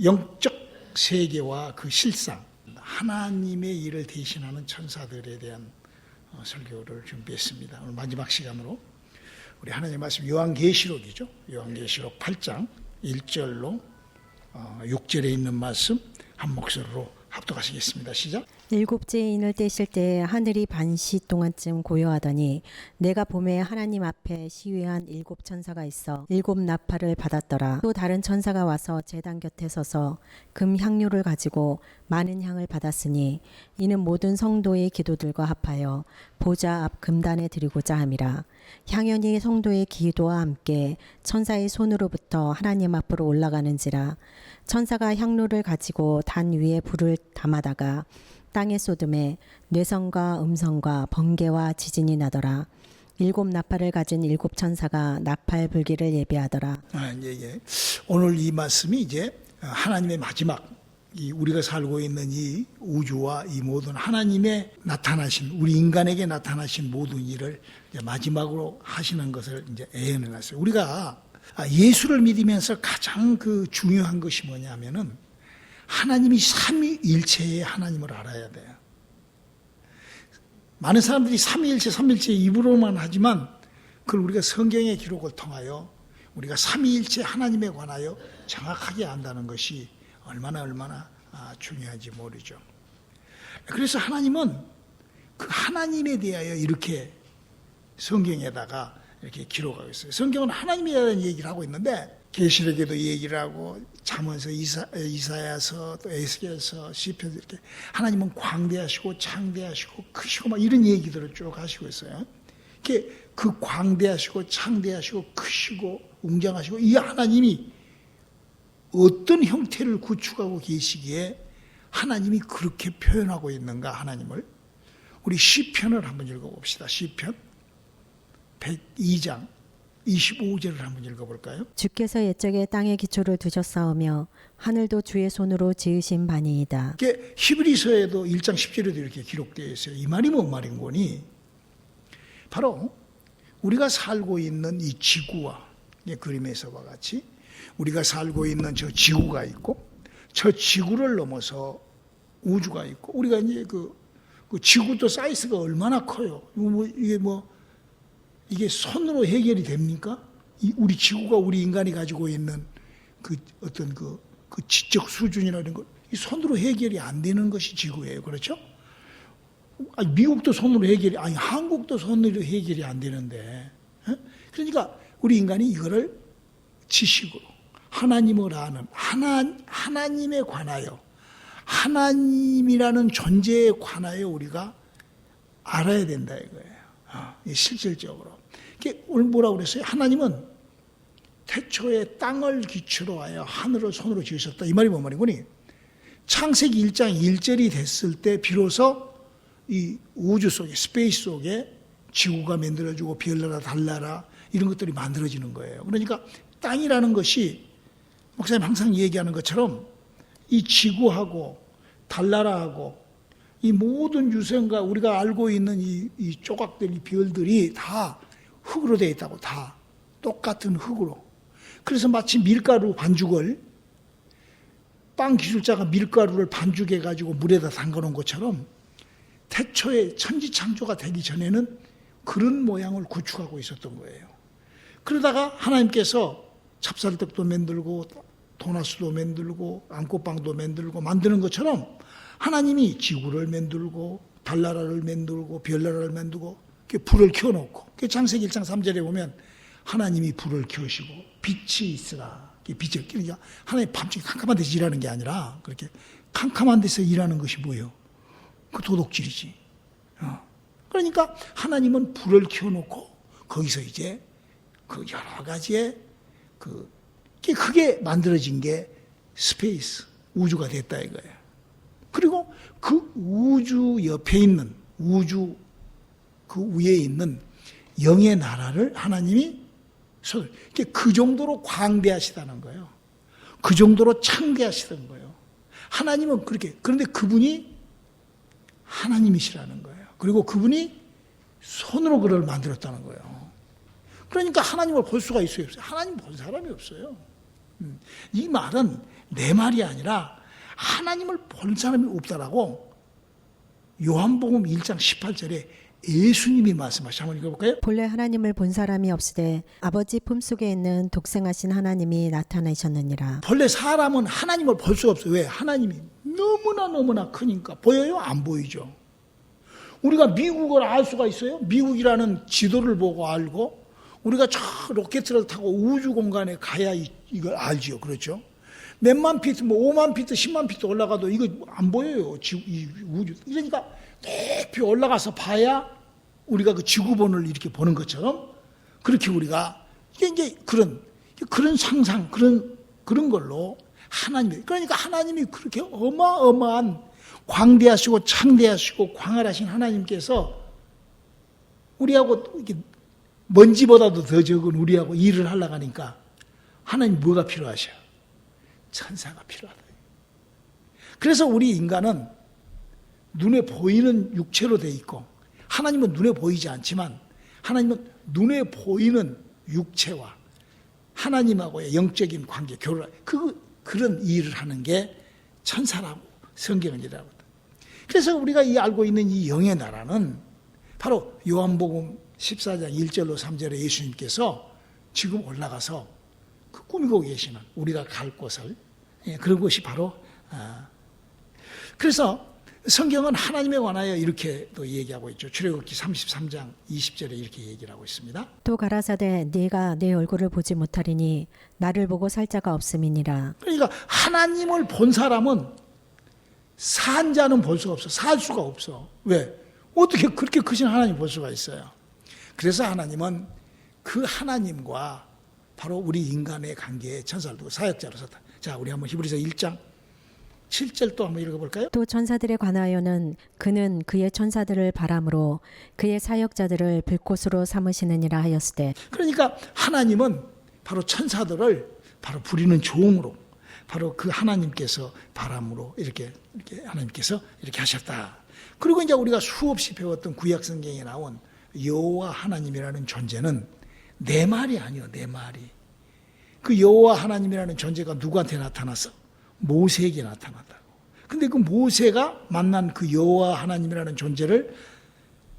영적 세계와 그 실상, 하나님의 일을 대신하는 천사들에 대한 설교를 준비했습니다. 오늘 마지막 시간으로 우리 하나님 말씀 요한계시록이죠. 요한계시록 8장 1절로 6절에 있는 말씀 한 목소리로 합독하시겠습니다. 시작. 일곱째 인을 떼실 때 하늘이 반시 동안쯤 고요하더니 내가 봄에 하나님 앞에 시위한 일곱 천사가 있어 일곱 나팔을 받았더라. 또 다른 천사가 와서 제단 곁에 서서 금 향료를 가지고 많은 향을 받았으니 이는 모든 성도의 기도들과 합하여 보좌 앞 금단에 드리고자 함이라. 향연이 성도의 기도와 함께 천사의 손으로부터 하나님 앞으로 올라가는지라. 천사가 향로를 가지고 단 위에 불을 담아다가 땅에 쏟음에 뇌성과 음성과 번개와 지진이 나더라. 일곱 나팔을 가진 일곱 천사가 나팔 불기를 예비하더라. 오늘 이 말씀이 이제 하나님의 마지막, 우리가 살고 있는 이 우주와 이 모든 하나님의 나타나신, 우리 인간에게 나타나신 모든 일을 이제 마지막으로 하시는 것을 이제 예언을 했어요. 우리가 예수를 믿으면서 가장 그 중요한 것이 뭐냐면은 하나님이 삼위일체의 하나님을 알아야 돼요. 많은 사람들이 삼위일체 입으로만 하지만 그걸 우리가 성경의 기록을 통하여 우리가 삼위일체 하나님에 관하여 정확하게 안다는 것이 얼마나 중요한지 모르죠. 그래서 하나님은 그 하나님에 대하여 이렇게 성경에다가 이렇게 기록하고 있어요. 성경은 하나님에 대한 얘기를 하고 있는데 계시록에도 얘기를 하고 잠언서, 이사야서, 또 에스겔서, 시편 이렇게 하나님은 광대하시고 창대하시고 크시고 막 이런 얘기들을 쭉 하시고 있어요. 그 광대하시고 창대하시고 크시고 웅장하시고 이 하나님이 어떤 형태를 구축하고 계시기에 하나님이 그렇게 표현하고 있는가 하나님을 우리 시편을 한번 읽어봅시다. 시편 102장 25절을 한번 읽어볼까요? 주께서 옛적에 땅의 기초를 두셨사오며 하늘도 주의 손으로 지으신 바니이다. 히브리서에도 1장 10절에도 이렇게 기록되어 있어요. 이 말이 뭔 말인 거니? 바로 우리가 살고 있는 이 지구와 그림에서와 같이 우리가 살고 있는 저 지구가 있고 저 지구를 넘어서 우주가 있고 우리가 이제 그 지구도 사이즈가 얼마나 커요. 이게 손으로 해결이 됩니까? 우리 지구가 우리 인간이 가지고 있는 그 어떤 그 지적 수준이라는 것, 이 손으로 해결이 안 되는 것이 지구예요. 그렇죠? 미국도 손으로 한국도 손으로 해결이 안 되는데. 그러니까 우리 인간이 이거를 지식으로 하나님을 아는 하나님에 관하여 하나님이라는 존재에 관하여 우리가 알아야 된다 이거예요. 실질적으로. 오늘 뭐라고 그랬어요? 하나님은 태초에 땅을 기초로 하여 하늘을 손으로 지으셨다. 이 말이 뭔 말이고니? 창세기 1장 1절이 됐을 때 비로소 이 우주 속에 스페이스 속에 지구가 만들어지고 별나라 달나라 이런 것들이 만들어지는 거예요. 그러니까 땅이라는 것이 목사님 항상 얘기하는 것처럼 이 지구하고 달나라하고 이 모든 유생과 우리가 알고 있는 이 조각들, 이 별들이 다 흙으로 되어 있다고. 다 똑같은 흙으로. 그래서 마치 밀가루 반죽을 빵 기술자가 밀가루를 반죽해 가지고 물에다 담가 놓은 것처럼 태초에 천지창조가 되기 전에는 그런 모양을 구축하고 있었던 거예요. 그러다가 하나님께서 찹쌀떡도 만들고 도나스도 만들고 안꽃빵도 만들고 만드는 것처럼 하나님이 지구를 만들고 달나라를 만들고 별나라를 만들고 불을 켜놓고 창세기 1장 3절에 보면 하나님이 불을 켜시고 빛이 있으라. 빛을 그러니까 하나님 밤중에 캄캄한 데서 일하는 게 아니라 그렇게 캄캄한 데서 일하는 것이 뭐예요? 그 도둑질이지. 그러니까 하나님은 불을 켜놓고 거기서 이제 그 여러 가지의 크게 만들어진 게 스페이스 우주가 됐다 이거예요. 그리고 그 우주 옆에 있는 우주 그 위에 있는 영의 나라를 하나님이 그 정도로 광대하시다는 거예요. 그 정도로 창대하시던 거예요. 하나님은 그렇게. 그런데 그분이 하나님이시라는 거예요. 그리고 그분이 손으로 그를 만들었다는 거예요. 그러니까 하나님을 볼 수가 있어요? 하나님 본 사람이 없어요. 이 말은 내 말이 아니라 하나님을 본 사람이 없다라고 요한복음 1장 18절에 예수님이 말씀하시죠. 한번 읽어볼까요? 본래 하나님을 본 사람이 없으되 아버지 품속에 있는 독생하신 하나님이 나타나셨느니라. 본래 사람은 하나님을 볼 수가 없어요. 왜? 하나님이 너무나 크니까. 보여요? 안 보이죠. 우리가 미국을 알 수가 있어요? 미국이라는 지도를 보고 알고 우리가 저 로켓을 타고 우주 공간에 가야 이걸 알지요. 그렇죠? 몇만 피트, 뭐 5만 피트, 10만 피트 올라가도 이거 안 보여요. 이 우주. 그러니까 높이 올라가서 봐야 우리가 그 지구본을 이렇게 보는 것처럼 그렇게 우리가 이제 그런 상상, 그런 걸로 하나님이, 그러니까 하나님이 그렇게 어마어마한 광대하시고 창대하시고 광활하신 하나님께서 우리하고 이렇게 먼지보다도 더 적은 우리하고 일을 하려고 하니까 하나님 뭐가 필요하셔? 천사가 필요하다. 그래서 우리 인간은 눈에 보이는 육체로 돼 있고 하나님은 눈에 보이지 않지만 하나님은 눈에 보이는 육체와 하나님하고의 영적인 관계, 교류, 그런 일을 하는 게 천사라고 성경은 이라고 합니다. 그래서 우리가 알고 있는 이 영의 나라는 바로 요한복음 14장 1절로 3절에 예수님께서 지금 올라가서 그 꾸미고 계시는 우리가 갈 곳을, 그런 곳이 바로, 그래서 성경은 하나님에 관하여 이렇게 또 얘기하고 있죠. 출애굽기 33장 20절에 이렇게 얘기를 하고 있습니다. 또 가라사대 네가 내 얼굴을 보지 못하리니 나를 보고 살 자가 없음이니라. 그러니까 하나님을 본 사람은 산 자는 볼 수가 없어. 살 수가 없어. 왜? 어떻게 그렇게 크신 하나님 볼 수가 있어요? 그래서 하나님은 그 하나님과 바로 우리 인간의 관계에 천사를 두고 사역자로 섰다. 자, 우리 한번 히브리서 1장 7절 또 한번 읽어볼까요? 또 천사들에 관하여는 그는 그의 천사들을 바람으로 그의 사역자들을 불꽃으로 삼으시느니라 하였으되. 그러니까 하나님은 바로 천사들을 바로 부리는 종으로 바로 그 하나님께서 바람으로 이렇게 하나님께서 이렇게 하셨다. 그리고 이제 우리가 수없이 배웠던 구약 성경에 나온 여호와 하나님이라는 존재는 내 말이 아니요, 내 말이. 그 여호와 하나님이라는 존재가 누구한테 나타났어? 모세에게 나타났다고. 근데 그 모세가 만난 그 여호와 하나님이라는 존재를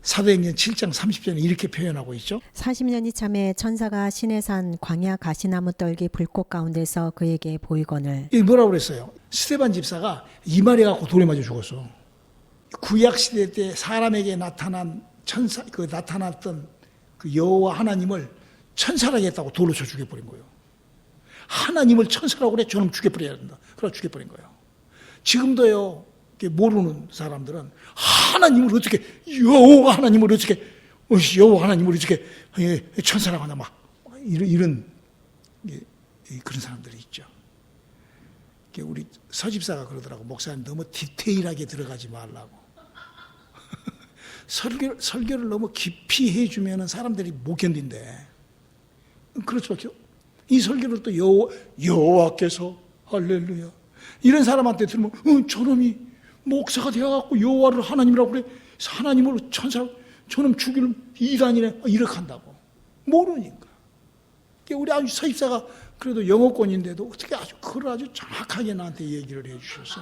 사도행전 7장 30절에 이렇게 표현하고 있죠. 40년이 참에 천사가 시내산 광야 가시나무 떨기 불꽃 가운데서 그에게 보이거늘. 이 뭐라고 그랬어요? 스데반 집사가 이말해 갖고 돌에 맞아 죽었어. 구약 시대 때 사람에게 나타난 천사, 나타났던 그 여호와 하나님을 천사라고 했다고 돌로 쳐 죽여버린 거예요. 하나님을 천사라고 그래, 저놈 죽여버려야 된다. 그래서 죽여버린 거예요. 지금도요, 모르는 사람들은 하나님을 어떻게, 여호와 하나님을 어떻게, 여호와 하나님을 어떻게 천사라고 하나, 막 이런 그런 사람들이 있죠. 우리 서집사가 그러더라고. 목사님 너무 디테일하게 들어가지 말라고. 설교를 너무 깊이 해주면 사람들이 못 견딘대. 그렇죠. 이 설교를 또 여호와께서 할렐루야 이런 사람한테 들으면 저놈이 목사가 되어갖고 여호와를 하나님이라고 그래, 하나님으로 천사, 저놈 죽이는 이단이네, 이렇게 한다고. 모르니까. 우리 아주 서집사가 그래도 영어권인데도 어떻게 그걸 아주 정확하게 나한테 얘기를 해주셔서,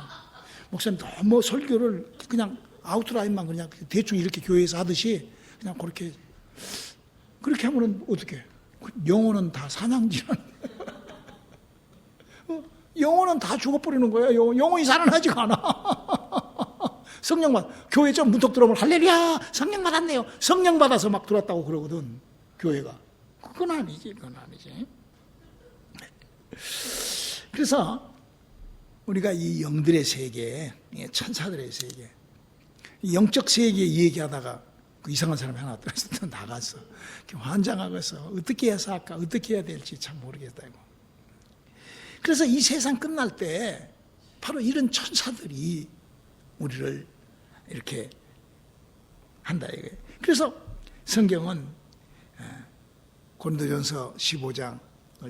목사님 너무 설교를 그냥 아웃라인만 그냥 대충 이렇게 교회에서 하듯이 그냥 그렇게 하면은 어떻게? 영혼은 다 사냥질하는 영혼은 다 죽어버리는 거야. 영혼이 살아나지가 않아. 성령 교회 좀 문턱 들어오면 할렐루야 성령 받았네요. 성령 받아서 막 들어왔다고 그러거든, 교회가. 그건 아니지. 그래서 우리가 이 영들의 세계, 천사들의 세계, 영적 세계 얘기하다가 그 이상한 사람이 하나 떨어져서 나갔어. 환장하고서 어떻게 해서 할까, 어떻게 해야 될지 참 모르겠다. 그래서 이 세상 끝날 때 바로 이런 천사들이 우리를 이렇게 한다 이거예요. 그래서 성경은 고린도전서 15장을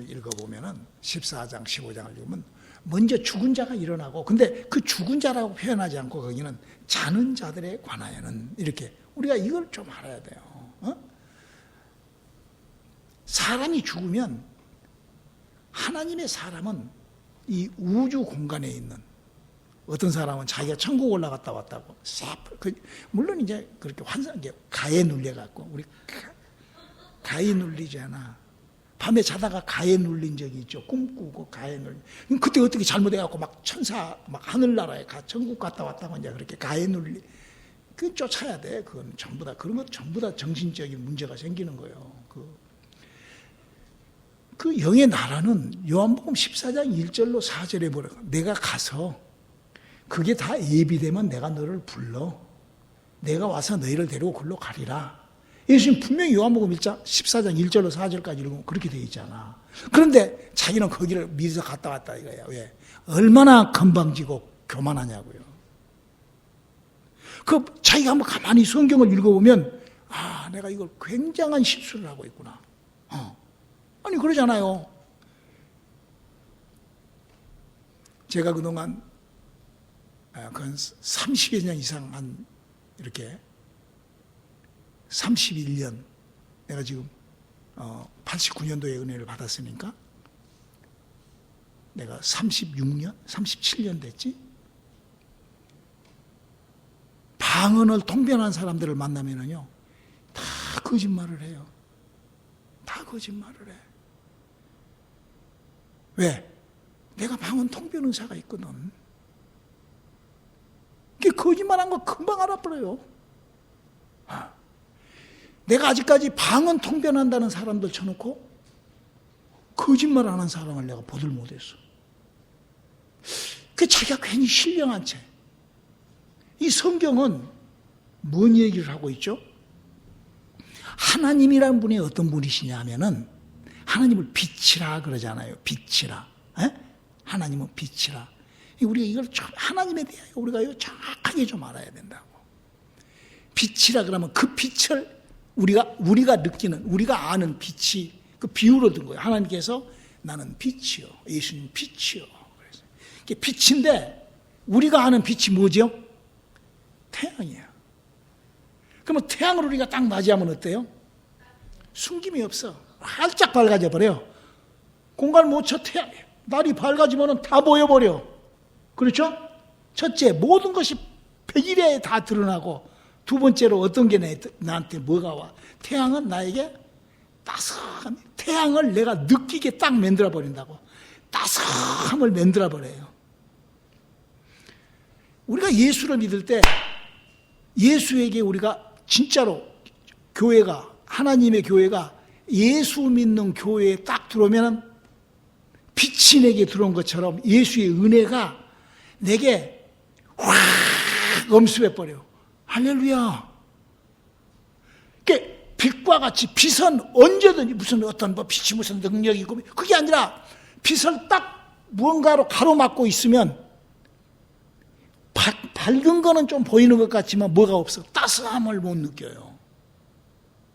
읽어보면은 14장 15장을 읽으면 먼저 죽은 자가 일어나고, 근데 그 죽은 자라고 표현하지 않고 거기는 자는 자들에 관하여는 이렇게, 우리가 이걸 좀 알아야 돼요. 사람이 죽으면 하나님의 사람은 이 우주 공간에 있는, 어떤 사람은 자기가 천국 올라갔다 왔다고, 물론 이제 그렇게 가에 눌려갖고, 우리 가에 눌리잖아. 밤에 자다가 가에 눌린 적이 있죠. 꿈꾸고 가에 눌린. 그때 어떻게 잘못해갖고 막 천사, 막 하늘나라에 천국 갔다 왔다고 이제 그렇게 가에 눌리. 그건 쫓아야 돼. 그건 전부 다, 그런 것 전부 다 정신적인 문제가 생기는 거예요. 그 영의 나라는 요한복음 14장 1절로 4절에 뭐라고, 내가 가서 그게 다 예비되면 내가 너를 불러. 내가 와서 너희를 데리고 글로 가리라. 예수님 분명히 요한복음 14장 1절로 4절까지 읽으면 그렇게 되어 있잖아. 그런데 자기는 거기를 믿어서 갔다 왔다 이거야. 왜? 얼마나 건방지고 교만하냐고요. 자기가 한번 가만히 성경을 읽어보면, 내가 이걸 굉장한 실수를 하고 있구나. 아니, 그러잖아요. 제가 그동안, 30여 년 이상 이렇게 31년, 내가 지금 89년도에 은혜를 받았으니까 내가 36년, 37년 됐지? 방언을 통변한 사람들을 만나면은요, 다 거짓말을 해요. 다 거짓말을 해. 왜? 내가 방언 통변 의사가 있거든. 그게 거짓말한 거 금방 알아버려요. 내가 아직까지 방언 통변한다는 사람들 쳐놓고 거짓말 하는 사람을 내가 보들 못했어. 그 자기가 괜히 신령한 채. 이 성경은 뭔 얘기를 하고 있죠? 하나님이란 분이 어떤 분이시냐 하면은, 하나님을 빛이라 그러잖아요. 빛이라. 하나님은 빛이라. 우리가 이걸 하나님에 대하여 우리가 정확하게 좀 알아야 된다고. 빛이라 그러면 그 빛을 우리가 느끼는, 우리가 아는 빛이 그 비유로 든 거예요. 하나님께서 나는 빛이요. 예수님 빛이요. 그래서 이게 빛인데, 우리가 아는 빛이 뭐죠? 태양이에요. 그러면 태양을 우리가 딱 맞이하면 어때요? 숨김이 없어. 활짝 밝아져 버려요. 공간 못 쳐. 날이 밝아지면 다 보여버려. 그렇죠? 첫째, 모든 것이 백일에 다 드러나고, 두 번째로 어떤 게 나한테 뭐가 와? 태양은 나에게 따스함, 태양을 내가 느끼게 딱 만들어 버린다고. 따스함을 만들어 버려요. 우리가 예수를 믿을 때 예수에게 우리가 진짜로 교회가, 하나님의 교회가 예수 믿는 교회에 딱 들어오면 빛이 내게 들어온 것처럼 예수의 은혜가 내게 확 엄습해 버려요. 할렐루야. 그게 빛과 같이, 빛은 언제든지 무슨 어떤 빛이 무슨 능력이 있고, 그게 아니라 빛을 딱 무언가로 가로막고 있으면 밝은 거는 좀 보이는 것 같지만 뭐가 없어. 따스함을 못 느껴요.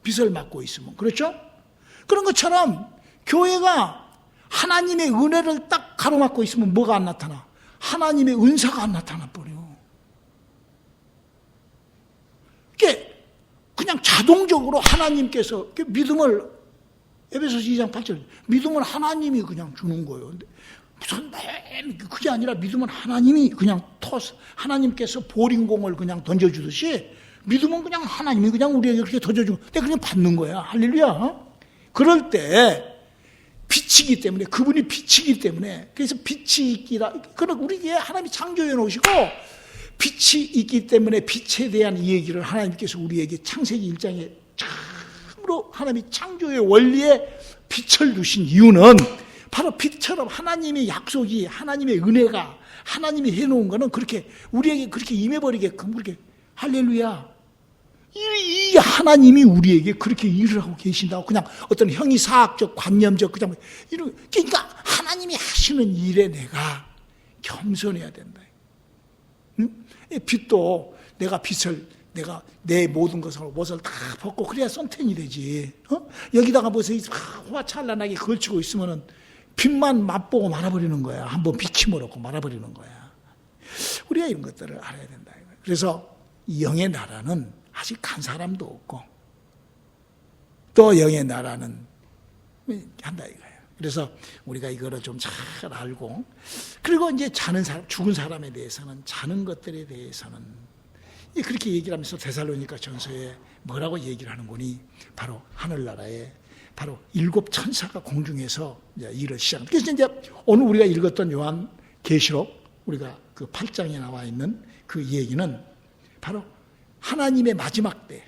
빛을 막고 있으면. 그렇죠? 그런 것처럼 교회가 하나님의 은혜를 딱 가로막고 있으면 뭐가 안 나타나? 하나님의 은사가 안 나타나 버려. 이게 그냥 자동적으로 하나님께서 믿음을, 에베소서 2장 8절, 믿음을 하나님이 그냥 주는 거예요. 무슨 그게 아니라 믿음은 하나님이 그냥 하나님께서 보링공을 그냥 던져주듯이 믿음은 그냥 하나님이 그냥 우리에게 그렇게 던져주고 내가 그냥 받는 거야. 할렐루야. 그럴 때 빛이기 때문에, 그분이 빛이기 때문에, 그래서 빛이 있기라. 그럼 우리에게 하나님이 창조해 놓으시고 빛이 있기 때문에 빛에 대한 이 얘기를 하나님께서 우리에게 창세기 1장에 참으로 하나님이 창조의 원리에 빛을 두신 이유는 바로 빛처럼 하나님의 약속이, 하나님의 은혜가, 하나님이 해놓은 거는 그렇게 우리에게 그렇게 임해버리게끔, 그렇게. 할렐루야. 이 하나님이 우리에게 그렇게 일을 하고 계신다고, 그냥 어떤 형이사학적, 관념적, 그러니까 하나님이 하시는 일에 내가 겸손해야 된다. 응? 빛도 내가 내가 내 모든 것으로 못을 다 벗고 그래야 선텐이 되지. 여기다가 무슨 화찬란하게 걸치고 있으면은 빛만 맛보고 말아버리는 거야. 한번 비침을 얻고 말아버리는 거야. 우리가 이런 것들을 알아야 된다. 그래서 영의 나라는 아직 간 사람도 없고, 또 영의 나라는 한다 이거예요. 그래서 우리가 이거를 좀 잘 알고, 그리고 이제 자는 사람, 죽은 사람에 대해서는, 자는 것들에 대해서는 그렇게 얘기를 하면서 데살로니가 전서에 뭐라고 얘기를 하는 거니, 바로 하늘나라에 바로 7 천사가 공중에서 이제 일을 시작합니다. 그래서 이제 오늘 우리가 읽었던 요한 계시록, 우리가 그 8장에 나와 있는 그 얘기는 바로 하나님의 마지막 때,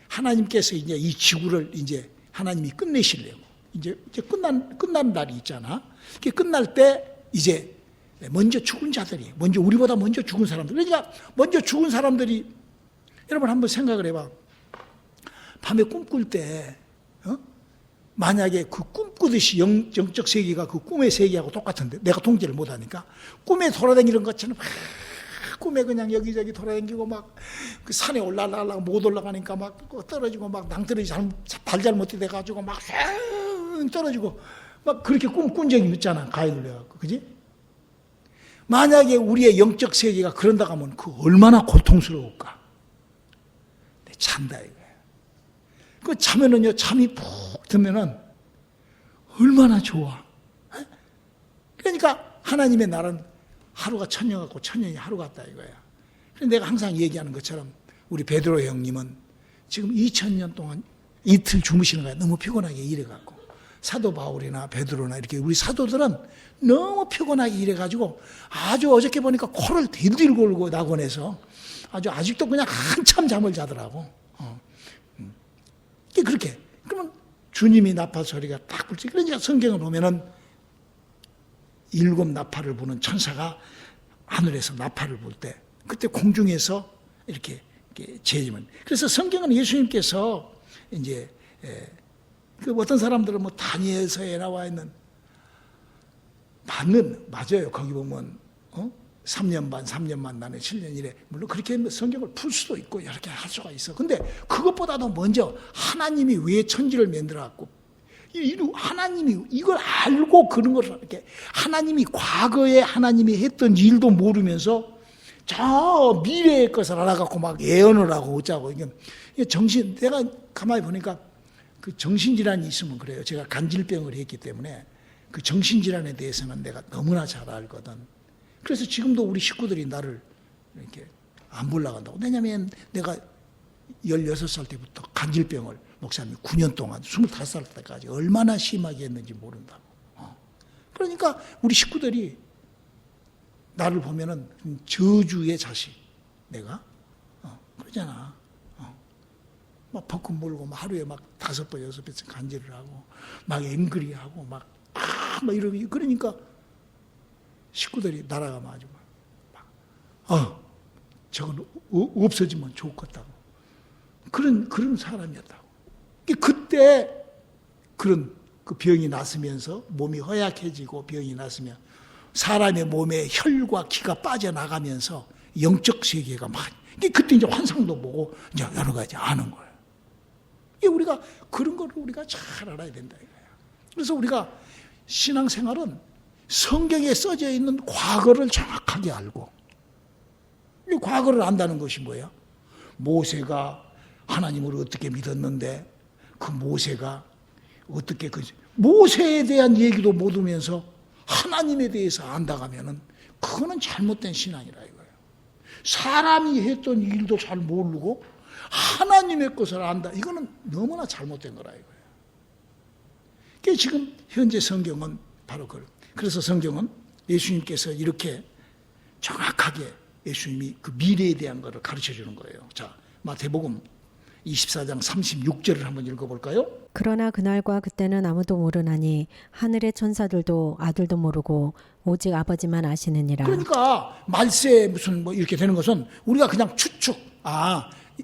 하나님께서 이제 이 지구를 이제 하나님이 끝내시려고 이제 끝난 날이 있잖아. 그게 끝날 때 이제 먼저 죽은 자들이, 먼저 우리보다 먼저 죽은 사람들, 그러니까 먼저 죽은 사람들이, 여러분 한번 생각을 해봐. 밤에 꿈꿀 때 만약에 그 꿈꾸듯이 영적 세계가 그 꿈의 세계하고 똑같은데, 내가 통제를 못하니까 꿈에 돌아다니는 것처럼 꿈에 그냥 여기저기 돌아다니고 막 그 산에 올라가려고 못 올라가니까 막 떨어지고 막 낭떠러지 발 잘못 돼가지고 막 떨어지고 막 그렇게 꿈꾼 적이 있잖아. 가위 눌려갖고, 그지? 만약에 우리의 영적 세계가 그런다고 하면 그 얼마나 고통스러울까? 잔다 이거야. 그 자면은요, 잠이 푹 들면은 얼마나 좋아. 그러니까 하나님의 날은 하루가 천년 같고 천년이 하루 같다 이거야. 그래서 내가 항상 얘기하는 것처럼 우리 베드로 형님은 지금 2000년 동안 이틀 주무시는 거야. 너무 피곤하게 일해갖고. 사도 바울이나 베드로나 이렇게 우리 사도들은 너무 피곤하게 일해가지고 아주 어저께 보니까 코를 딜딜 골고 낙원에서 아직도 그냥 한참 잠을 자더라고. 그렇게. 그러면 주님이 나팔 소리가 딱 불지. 그러니까 성경을 보면은 7 나팔을 부는 천사가 하늘에서 나팔을 불 때, 그때 공중에서 이렇게 재림은. 그래서 성경은 예수님께서 이제 그 어떤 사람들은 뭐 다니엘서에 나와 있는 맞아요. 거기 보면 3년 반 나는 7년 이래. 물론 그렇게 성경을 풀 수도 있고 여러 개 할 수가 있어. 근데 그것보다도 먼저 하나님이 왜 천지를 만들어갖고, 하나님이 이걸 알고 그런 걸 이렇게, 하나님이 과거에 하나님이 했던 일도 모르면서 저 미래의 것을 알아갖고 막 예언을 하고 어쩌고. 이게 내가 가만히 보니까 그 정신질환이 있으면 그래요. 제가 간질병을 했기 때문에 그 정신질환에 대해서는 내가 너무나 잘 알거든. 그래서 지금도 우리 식구들이 나를 이렇게 안 보려간다고. 왜냐면 내가 16살 때부터 간질병을 목사님이 9년 동안 25살 때까지 얼마나 심하게 했는지 모른다고. 그러니까 우리 식구들이 나를 보면은 저주의 자식, 내가 그러잖아. 막 벚금 몰고 막 하루에 막 5번 6번씩 간질을 하고 막 앵그리하고 막 이러고. 그러니까 식구들이 날아가면 아주 저건 없어지면 좋겠다고. 그런 사람이었다고. 그때 그런 그 병이 났으면서 몸이 허약해지고 병이 났으면 사람의 몸에 혈과 기가 빠져나가면서 영적 세계가 막, 그때 이제 환상도 보고 이제 여러 가지 아는 거예요. 우리가 그런 거를 우리가 잘 알아야 된다 이거야. 그래서 우리가 신앙생활은 성경에 써져 있는 과거를 정확하게 알고, 이 과거를 안다는 것이 뭐예요? 모세가 하나님을 어떻게 믿었는데 그 모세가 어떻게 모세에 대한 얘기도 못 하면서 하나님에 대해서 안다가면은 그거는 잘못된 신앙이라 이거예요. 사람이 했던 일도 잘 모르고 하나님의 것을 안다. 이거는 너무나 잘못된 거라 이거예요. 그게 지금 현재 성경은 바로 그래서 성경은 예수님께서 이렇게 정확하게 예수님이 그 미래에 대한 것을 가르쳐 주는 거예요. 자, 마태복음 24장 36절을 한번 읽어볼까요? 그러나 그날과 그때는 아무도 모르나니 하늘의 천사들도 아들도 모르고 오직 아버지만 아시느니라. 그러니까 말세 무슨 뭐 이렇게 되는 것은 우리가 그냥 추측,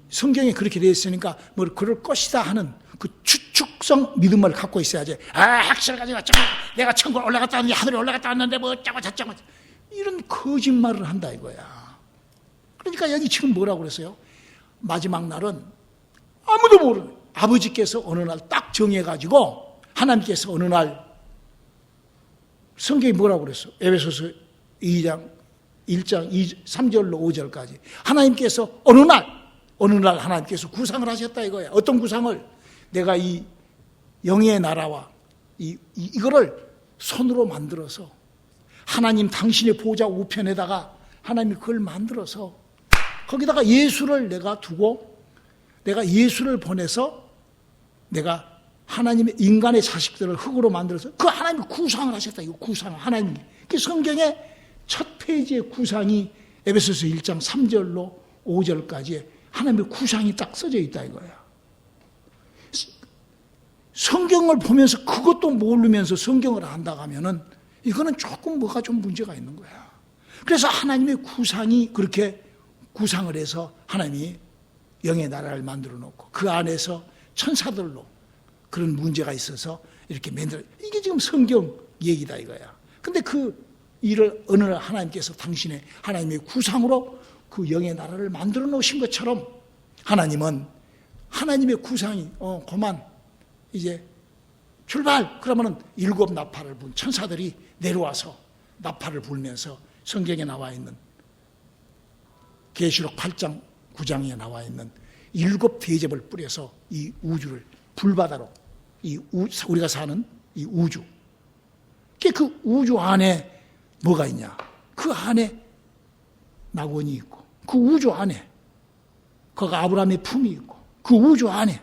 성경에 그렇게 되어 있으니까 뭐 그럴 것이다 하는 그 추측성 믿음을 갖고 있어야지. 확실하게 내가 천국에 올라갔다 왔는데 하늘에 올라갔다 왔는데 뭐 어쩌고 저쩌고 이런 거짓말을 한다 이거야. 그러니까 여기 지금 뭐라고 그랬어요? 마지막 날은 아무도 모르는, 아버지께서 어느 날 딱 정해가지고 하나님께서 어느 날, 성경이 뭐라고 그랬어? 에베소서 2장 1장 3절로 5절까지 하나님께서 어느 날 하나님께서 구상을 하셨다 이거야. 어떤 구상을? 내가 이 영의 나라와 이거를 손으로 만들어서 하나님 당신의 보좌 우편에다가 하나님이 그걸 만들어서 거기다가 예수를 내가 두고 내가 예수를 보내서 내가 하나님의 인간의 자식들을 흙으로 만들어서 그 하나님이 구상을 하셨다. 이거 구상 하나님이. 그 성경의 첫 페이지의 구상이 에베소서 1장 3절로 5절까지 하나님의 구상이 딱 써져 있다 이거야. 성경을 보면서 그것도 모르면서 성경을 안다고 하면은 이거는 조금 뭐가 좀 문제가 있는 거야. 그래서 하나님의 구상이 그렇게 구상을 해서 하나님이 영의 나라를 만들어 놓고 그 안에서 천사들로 그런 문제가 있어서 이렇게 만들어. 이게 지금 성경 얘기다 이거야. 근데 그 일을 어느 날 하나님께서 당신의 하나님의 구상으로 그 영의 나라를 만들어 놓으신 것처럼 하나님은 하나님의 구상이 그만 이제 출발! 그러면은 7 나팔을 분 천사들이 내려와서 나팔을 불면서 성경에 나와 있는 계시록 8장 9장에 나와 있는 7 대접을 뿌려서 이 우주를 불바다로 우리가 사는 이 우주 그 우주 안에 뭐가 있냐? 그 안에 낙원이 있고 그 우주 안에 거기 아브라함의 품이 있고 그 우주 안에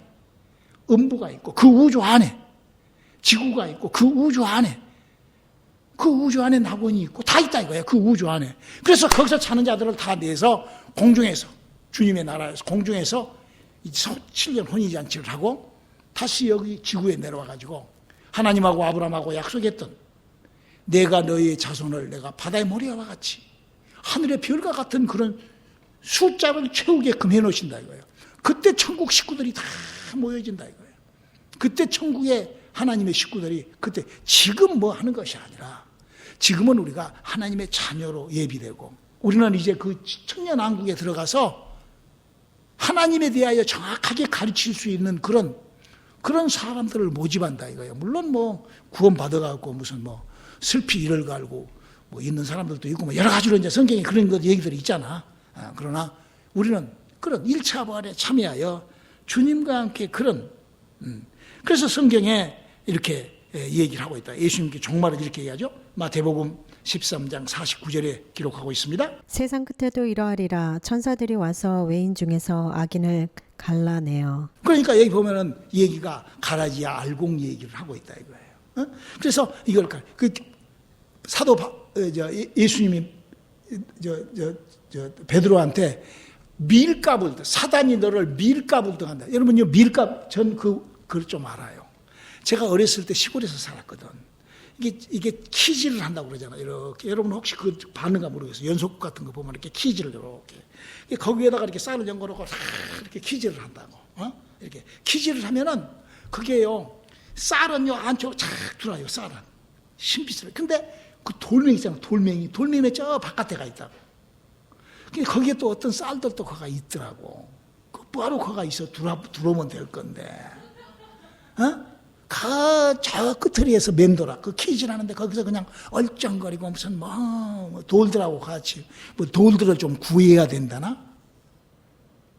음부가 있고 그 우주 안에 지구가 있고 그 우주 안에 낙원이 있고 다 있다 이거야. 그 우주 안에. 그래서 거기서 사는 자들을 다 내서 공중에서 주님의 나라에서 공중에서 7년 혼인잔치를 하고 다시 여기 지구에 내려와 가지고 하나님하고 아브라함하고 약속했던 내가 너희의 자손을 내가 바다의 모래와 같이 하늘의 별과 같은 그런 숫자를 채우게끔 해놓으신다 이거예요. 그때 천국 식구들이 다 모여진다 이거예요. 그때 천국의 하나님의 식구들이 그때 지금 뭐 하는 것이 아니라 지금은 우리가 하나님의 자녀로 예비되고 우리는 이제 그 천년왕국에 들어가서 하나님에 대하여 정확하게 가르칠 수 있는 그런 사람들을 모집한다 이거예요. 물론 뭐 구원 받아갖고 무슨 뭐 슬피 이를 갈고 뭐 있는 사람들도 있고 뭐 여러 가지로 이제 성경에 그런 것 얘기들이 있잖아. 그러나 우리는 그런 1차 부활에 참여하여 주님과 함께 그런 그래서 성경에 이렇게 얘기를 하고 있다. 예수님께 종말을 이렇게 얘기하죠. 마태복음 13장 49절에 기록하고 있습니다. 세상 끝에도 이러하리라. 천사들이 와서 외인 중에서 악인을 갈라내어. 그러니까 여기 보면은 얘기가 가라지야 알공 얘기를 하고 있다 이거예요. 그래서 이걸 그 사도 예수님이 베드로한테 밀가불 사단이 너를 밀가불 등한다. 여러분요 밀가 전 그걸 좀 알아요. 제가 어렸을 때 시골에서 살았거든. 이게 키질을 한다고 그러잖아요. 이렇게 여러분 혹시 그 봤는가 모르겠어요. 연속극 같은 거 보면 이렇게 키질을 이렇게 거기에다가 이렇게 쌀을 연거놓고 이렇게 키질을 한다고. 이렇게 키질을 하면은 그게요 쌀은요 안쪽으로 착 들어와요. 쌀은 신비스러워. 근데 그 돌멩이 있잖아. 돌멩이는 저 바깥에가 있다고. 거기에 또 어떤 쌀들도 거가 있더라고. 바로 거가 있어 들어오면 될 건데. 저 끝머리에서 맴돌아. 그 키질하는데 거기서 그냥 얼쩡거리고 무슨 뭐 돌들하고 같이 뭐 돌들을 좀 구해야 된다나?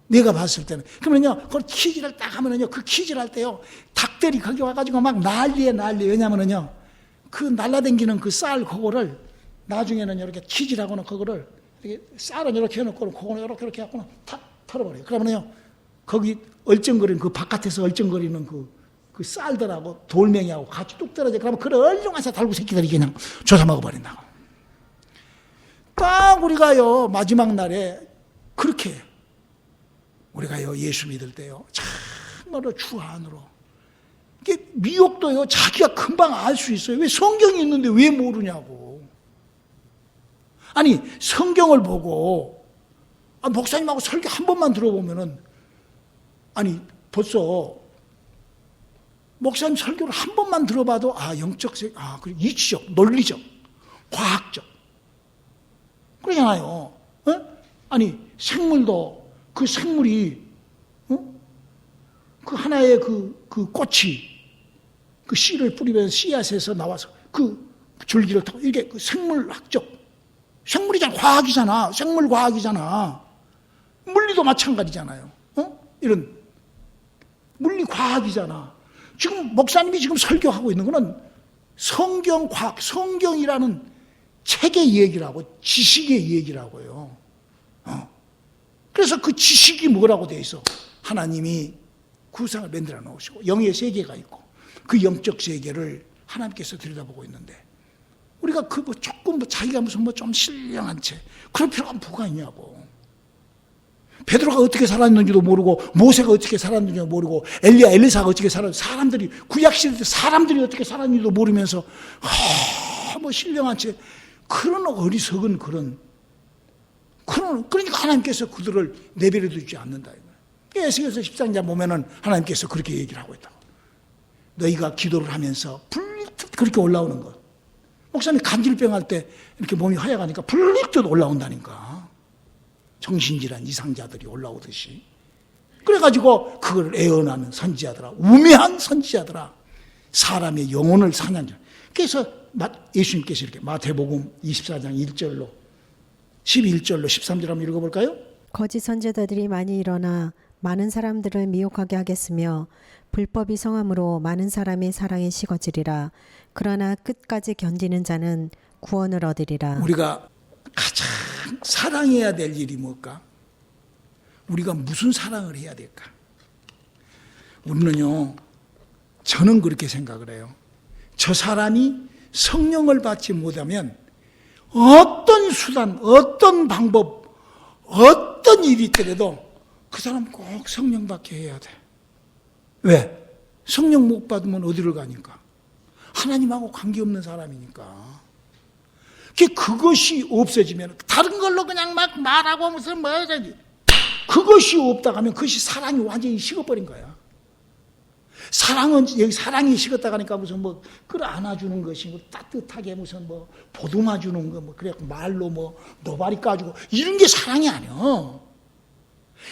내가 봤을 때는. 그러면요, 그걸 키질을 딱 하면은요, 그 키질할 때요, 닭들이 거기 와가지고 막 난리에. 왜냐면은요, 그 날라다니는 그 쌀 그거를 나중에는 이렇게 키질하고는 그거를 이렇게 쌀은 이렇게 해놓고 그거는 이렇게 해갖고는 탁 털어버려요. 그러면은요, 거기 얼쩡거리는 그 바깥에서 얼쩡거리는 그 쌀들하고 돌멩이하고 같이 뚝 떨어져. 그러면 그걸 얼렁해서 달고 새끼들이 그냥 조사 먹어버린다고. 딱 우리가요, 마지막 날에 그렇게 우리가요, 예수 믿을 때요, 참말로 주 안으로. 이게 미혹도요, 자기가 금방 알 수 있어요. 왜 성경이 있는데 왜 모르냐고. 아니, 성경을 보고, 목사님하고 설교 한 번만 들어보면은, 아니, 벌써, 목사님 설교를 한 번만 들어봐도, 영적, 그리고 이치적, 논리적, 과학적. 그러잖아요. 아니, 생물도, 그 생물이, 그 하나의 그 꽃이, 그 씨를 뿌리면서 씨앗에서 나와서 그 줄기를 타고, 이게 그 생물학적, 생물이잖아, 과학이잖아, 생물과학이잖아. 물리도 마찬가지잖아요. 이런, 물리 과학이잖아. 지금 목사님이 지금 설교하고 있는 거는 성경 과학, 성경이라는 책의 얘기라고, 지식의 얘기라고요. 그래서 그 지식이 뭐라고 돼 있어? 하나님이 구상을 만들어 놓으시고 영의 세계가 있고 그 영적 세계를 하나님께서 들여다보고 있는데 우리가 그 뭐 조금 뭐 자기가 무슨 뭐 좀 신령한 채 그럴 필요가 뭐가 있냐고. 베드로가 어떻게 살았는지도 모르고 모세가 어떻게 살았는지도 모르고 엘리사가 어떻게 살았는지 사람들이 구약시대 사람들이 어떻게 살았는지도 모르면서 뭐 신령한 채 그런 어리석은 그러니까 하나님께서 그들을 내버려 두지 않는다 이거예요. 에스겔서 13장 보면은 하나님께서 그렇게 얘기를 하고 있다고. 너희가 기도를 하면서 불리듯 그렇게 올라오는 것. 목사님 간질병 할 때 이렇게 몸이 하얘가니까 불리듯 올라온다니까. 정신질환 이상자들이 올라오듯이. 그래가지고 그걸 애언하는 선지자들아, 우매한 선지자들아, 사람의 영혼을 사냥자. 그래서 예수님께서 이렇게 마태복음 24장 1절로 11절로 13절 한번 읽어볼까요? 거짓 선지자들이 많이 일어나 많은 사람들을 미혹하게 하겠으며 불법이 성함으로 많은 사람의 사랑이 식어지리라. 그러나 끝까지 견디는 자는 구원을 얻으리라. 우리가 가장 사랑해야 될 일이 뭘까? 우리가 무슨 사랑을 해야 될까? 우리는요, 저는 그렇게 생각을 해요. 저 사람이 성령을 받지 못하면 어떤 수단, 어떤 방법, 어떤 일이 있더라도 그 사람 꼭 성령 받게 해야 돼. 왜? 성령 못 받으면 어디를 가니까? 하나님하고 관계없는 사람이니까. 그것이 없어지면 다른 걸로 그냥 막 말하고 무슨 뭐 그것이 없다고 하면 그것이 사랑이 완전히 식어버린 거야. 사랑은 여기 사랑이 식었다고 하니까 무슨 뭐 끌어안아주는 것이 뭐 따뜻하게 무슨 뭐 보듬어 주는 거 뭐 그래 말로 뭐 노바리 까주고 이런 게 사랑이 아니야.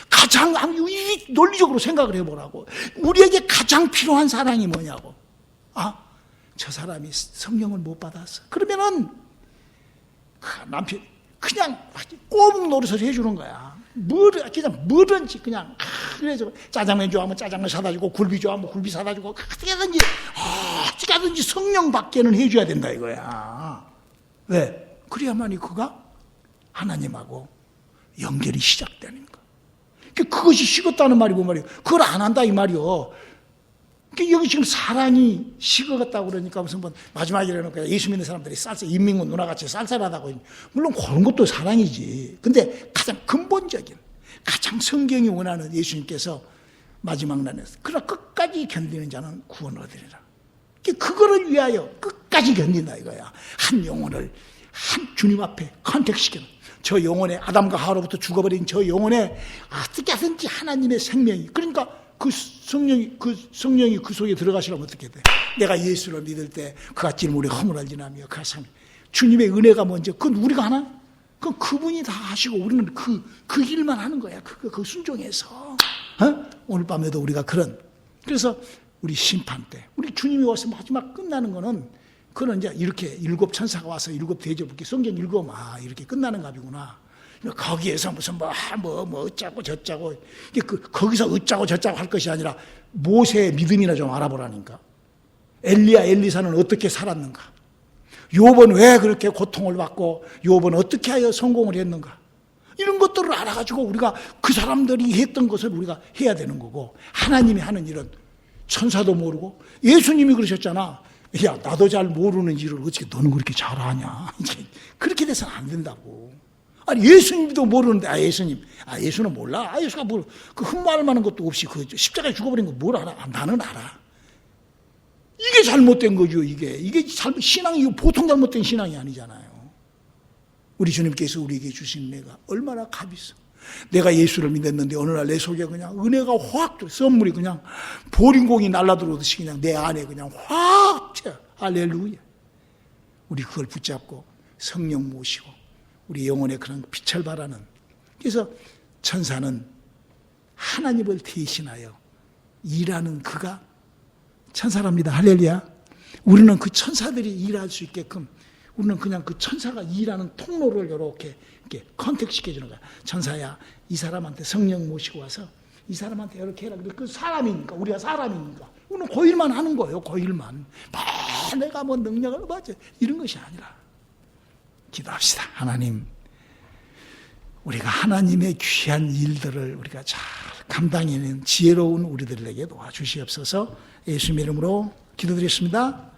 가장 논리적으로 생각을 해보라고. 우리에게 가장 필요한 사랑이 뭐냐고. 저 사람이 성령을 못 받았어. 그러면은 남편 그냥 꼭 노릇을 해주는 거야. 그냥 뭐든지 그냥 그래서 짜장면 좋아하면 짜장면 사다 주고 굴비 좋아하면 굴비 사다 주고 어떻게 하든지 성령 받게는 해줘야 된다 이거야. 왜? 그래야만이 그가 하나님하고 연결이 시작되는 거야. 그것이 식었다는 말이 뭔 말이에요? 그걸 안 한다 이 말이요. 여기 지금 사랑이 식어갔다고 그러니까 무슨 뭐 마지막에 이러니까 예수 믿는 사람들이 인민군 누나같이 쌀쌀하다고. 물론 그런 것도 사랑이지. 근데 가장 근본적인 가장 성경이 원하는 예수님께서 마지막 날에서 그러나 끝까지 견디는 자는 구원을 얻으리라. 그거를 위하여 끝까지 견딘다 이거야. 한 영혼을 한 주님 앞에 컨택시키는 저 영혼에 아담과 하와로부터 죽어버린 저 영혼에 어떻게 하든지 하나님의 생명이 그러니까 그 성령이 그 속에 들어가시려면 어떻게 돼? 내가 예수를 믿을 때 그가 찔물에 허물을 지나며 그가 상 주님의 은혜가 먼저 그건 우리가 하나? 그건 그분이 다 하시고 우리는 그 일만 하는 거야. 그 순종해서 오늘 밤에도 우리가 그래서 우리 심판 때 우리 주님이 와서 마지막 끝나는 거는 그는 이제 이렇게 일곱 천사가 와서 일곱 대접을 성경 읽으면 이렇게 끝나는 값이구나. 거기에서 무슨 뭐 어쩌고 저쩌고 거기서 어쩌고 저쩌고 할 것이 아니라 모세의 믿음이나 좀 알아보라니까. 엘리사는 어떻게 살았는가? 욥은 왜 그렇게 고통을 받고 욥은 어떻게 하여 성공을 했는가? 이런 것들을 알아가지고 우리가 그 사람들이 했던 것을 우리가 해야 되는 거고 하나님이 하는 일은 천사도 모르고 예수님이 그러셨잖아. 야 나도 잘 모르는 일을 어떻게 너는 그렇게 잘하냐? 그렇게 돼서는 안 된다고. 아니 예수님도 모르는데 예수는 몰라. 예수가 그 흠모할 만한 것도 없이 그 십자가에 죽어버린 거 뭘 알아? 나는 알아. 이게 잘못된 거죠. 이게 신앙이 보통 잘못된 신앙이 아니잖아요. 우리 주님께서 우리에게 주신 은혜가 얼마나 값 있어. 내가 예수를 믿었는데 어느 날 내 속에 그냥 은혜가 확 선물이 그냥 보링공이 날라들어오듯이 그냥 내 안에 그냥 확 차. 할렐루야. 우리 그걸 붙잡고 성령 모시고 우리 영혼의 그런 빛을 발하는. 그래서 천사는 하나님을 대신하여 일하는 그가 천사랍니다. 할렐루야. 우리는 그 천사들이 일할 수 있게끔 우리는 그냥 그 천사가 일하는 통로를 이렇게 컨택시켜주는 거야. 천사야 이 사람한테 성령 모시고 와서 이 사람한테 이렇게 해라. 그 사람이니까, 우리가 사람이니까. 우리는 고일만 하는 거예요, 고일만. 내가 뭐 능력을 맞아. 이런 것이 아니라. 기도합시다. 하나님, 우리가 하나님의 귀한 일들을 우리가 잘 감당하는 지혜로운 우리들에게 도와주시옵소서. 예수님 이름으로 기도드렸습니다.